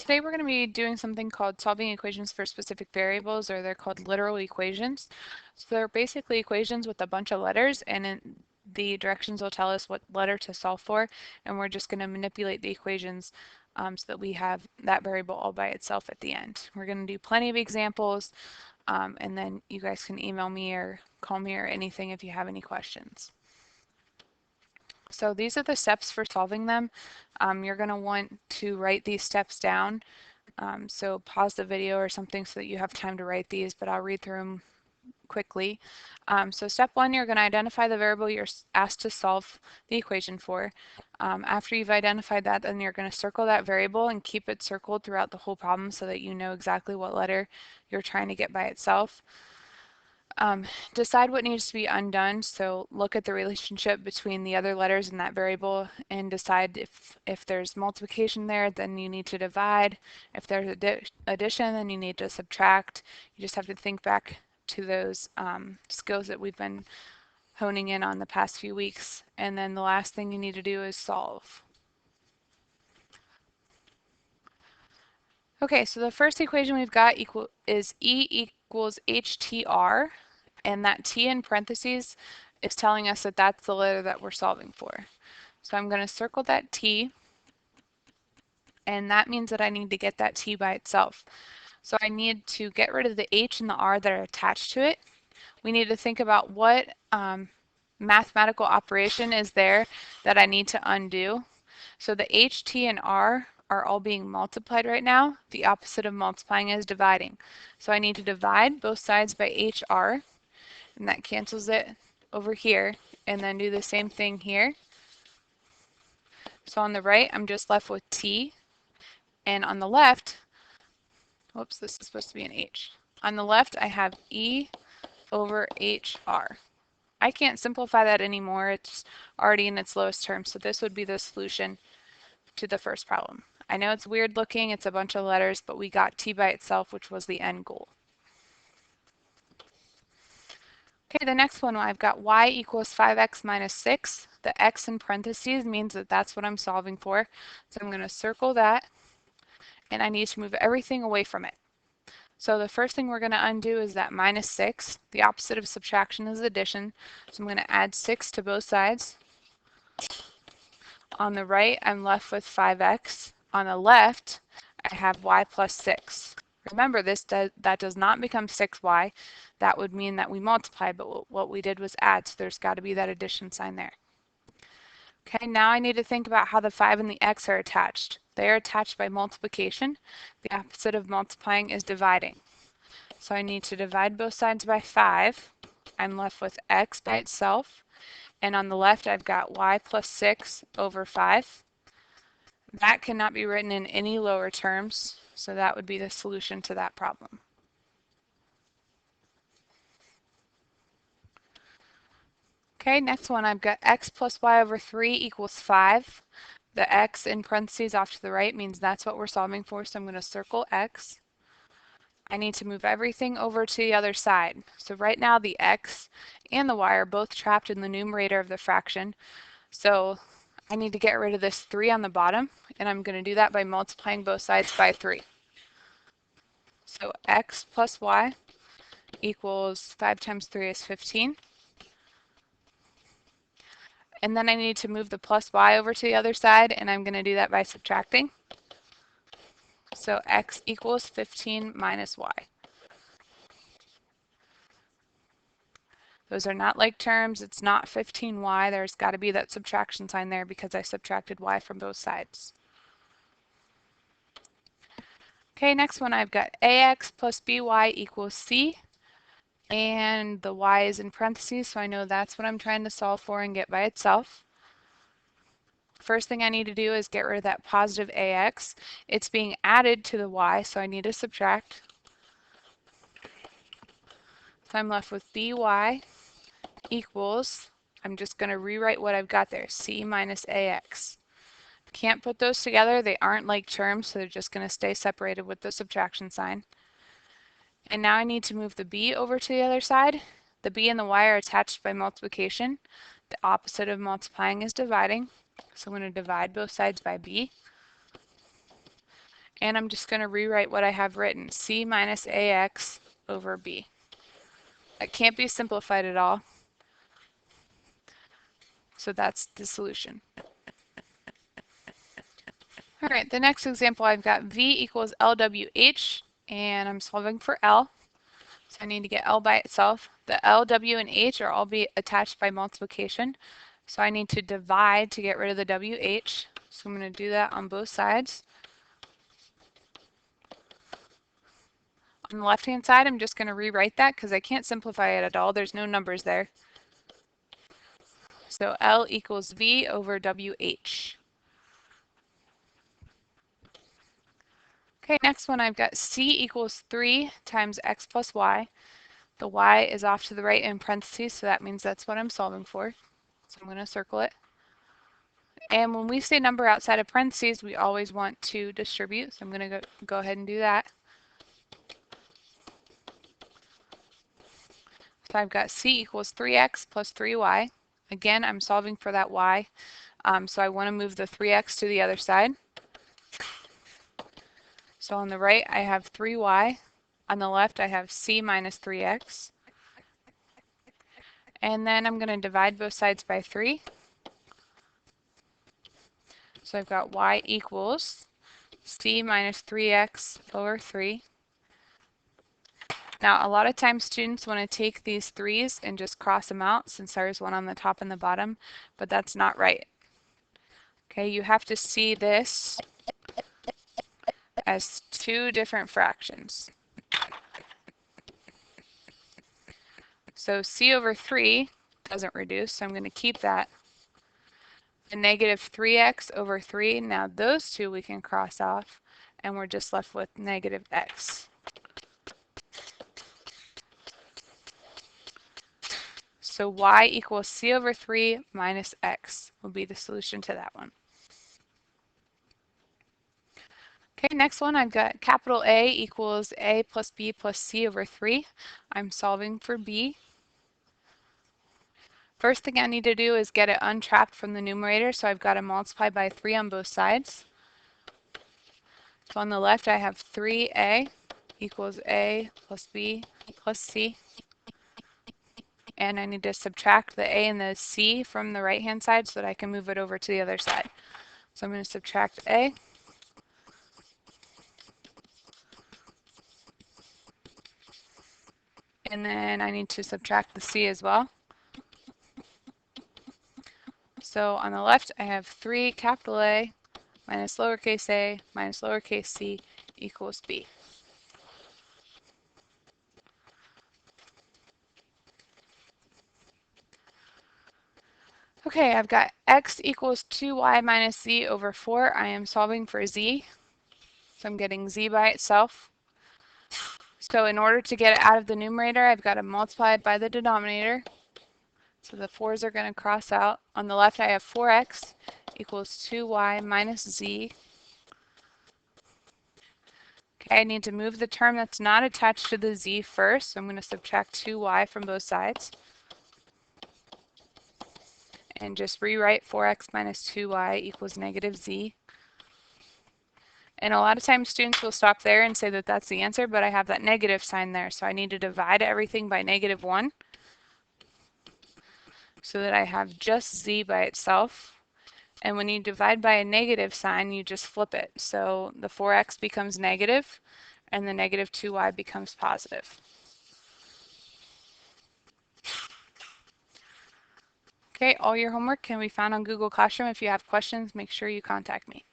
Today we're going to be doing something called solving equations for specific variables, or they're called literal equations. So they're basically equations with a bunch of letters, and the directions will tell us what letter to solve for, and we're just going to manipulate the equations so that we have that variable all by itself at the end. We're going to do plenty of examples, and then you guys can email me or call me or anything if you have any questions. So these are the steps for solving them. You're going to want to write these steps down. So pause the video or something so that you have time to write these, but I'll read through them quickly. So step one, you're going to identify the variable you're asked to solve the equation for. After you've identified that, then you're going to circle that variable and keep it circled throughout the whole problem so that you know exactly what letter you're trying to get by itself. Decide what needs to be undone. So look at the relationship between the other letters in that variable and decide if there's multiplication there, then you need to divide. If there's addition, then you need to subtract. You just have to think back to those skills that we've been honing in on the past few weeks. And then the last thing you need to do is solve. Okay, so the first equation we've got is E equals HTR. And that T in parentheses is telling us that that's the letter that we're solving for. So I'm going to circle that T, and that means that I need to get that T by itself. So I need to get rid of the H and the R that are attached to it. We need to think about what mathematical operation is there that I need to undo. So the H, T, and R are all being multiplied right now. The opposite of multiplying is dividing. So I need to divide both sides by HR, and that cancels it over here, and then do the same thing here. So on the right, I'm just left with T, and on the left, whoops, this is supposed to be an H. On the left, I have E over HR. I can't simplify that anymore. It's already in its lowest term, so this would be the solution to the first problem. I know it's weird looking, it's a bunch of letters, but we got T by itself, which was the end goal. Okay, the next one, I've got y equals 5x minus 6. The x in parentheses means that that's what I'm solving for. So I'm going to circle that, and I need to move everything away from it. So the first thing we're going to undo is that minus 6. The opposite of subtraction is addition. So I'm going to add 6 to both sides. On the right, I'm left with 5x. On the left, I have y plus 6. Remember, that does not become 6y. That would mean that we multiply, but what we did was add, so there's got to be that addition sign there. Okay, now I need to think about how the 5 and the x are attached. They are attached by multiplication. The opposite of multiplying is dividing. So I need to divide both sides by 5. I'm left with x by itself. And on the left, I've got y plus 6 over 5. That cannot be written in any lower terms, so that would be the solution to that problem. Okay, next one, I've got x plus y over 3 equals 5. The x in parentheses off to the right means that's what we're solving for, so I'm going to circle x. I need to move everything over to the other side. So right now the x and the y are both trapped in the numerator of the fraction. So I need to get rid of this 3 on the bottom, and I'm going to do that by multiplying both sides by 3. So x plus y equals 5 times 3 is 15. And then I need to move the plus y over to the other side, and I'm going to do that by subtracting. So x equals 15 minus y. Those are not like terms. It's not 15y. There's got to be that subtraction sign there because I subtracted y from both sides. Okay, next one, I've got ax plus by equals c. And the y is in parentheses, so I know that's what I'm trying to solve for and get by itself. First thing I need to do is get rid of that positive ax. It's being added to the y, so I need to subtract. So I'm left with by equals, I'm just going to rewrite what I've got there, c minus ax. Can't put those together. They aren't like terms, so they're just going to stay separated with the subtraction sign. And now I need to move the b over to the other side. The b and the y are attached by multiplication. The opposite of multiplying is dividing. So I'm going to divide both sides by b. And I'm just going to rewrite what I have written, c minus ax over b. That can't be simplified at all, so that's the solution. All right, the next example I've got v equals LWH, and I'm solving for L. So I need to get L by itself. The L, W, and H are all be attached by multiplication. So I need to divide to get rid of the WH. So I'm going to do that on both sides. On the left-hand side, I'm just going to rewrite that because I can't simplify it at all. There's no numbers there. So L equals V over WH. Okay, next one I've got C equals 3 times x plus y. The y is off to the right in parentheses, so that means that's what I'm solving for. So I'm going to circle it. And when we say number outside of parentheses, we always want to distribute. So I'm going to go ahead and do that. So I've got c equals 3x plus 3y. Again, I'm solving for that y. So I want to move the 3x to the other side. So on the right, I have 3y. On the left, I have c minus 3x. And then I'm going to divide both sides by 3. So I've got y equals c minus 3x over 3. Now, a lot of times students want to take these 3's and just cross them out since there's one on the top and the bottom, but that's not right. Okay, you have to see this as two different fractions. So c over 3 doesn't reduce, so I'm going to keep that. The negative 3x over 3, now those two we can cross off, and we're just left with negative x. So y equals c over 3 minus x will be the solution to that one. Okay, next one I've got capital A equals a plus b plus c over 3. I'm solving for b. First thing I need to do is get it untrapped from the numerator, so I've got to multiply by 3 on both sides. So on the left I have 3a equals a plus b plus c. And I need to subtract the a and the c from the right hand side so that I can move it over to the other side. So I'm going to subtract a. And then I need to subtract the c as well. So on the left I have 3 capital A minus lowercase a minus lowercase c equals b. Okay, I've got x equals 2y minus z over 4. I am solving for z. So I'm getting z by itself. So in order to get it out of the numerator, I've got to multiply it by the denominator. So the 4's are going to cross out. On the left, I have 4x equals 2y minus z. Okay, I need to move the term that's not attached to the z first. So I'm going to subtract 2y from both sides. And just rewrite 4x minus 2y equals negative z. And a lot of times students will stop there and say that that's the answer, but I have that negative sign there. So I need to divide everything by negative 1 so that I have just z by itself. And when you divide by a negative sign, you just flip it. So the 4x becomes negative and the negative 2y becomes positive. Okay, all your homework can be found on Google Classroom. If you have questions, make sure you contact me.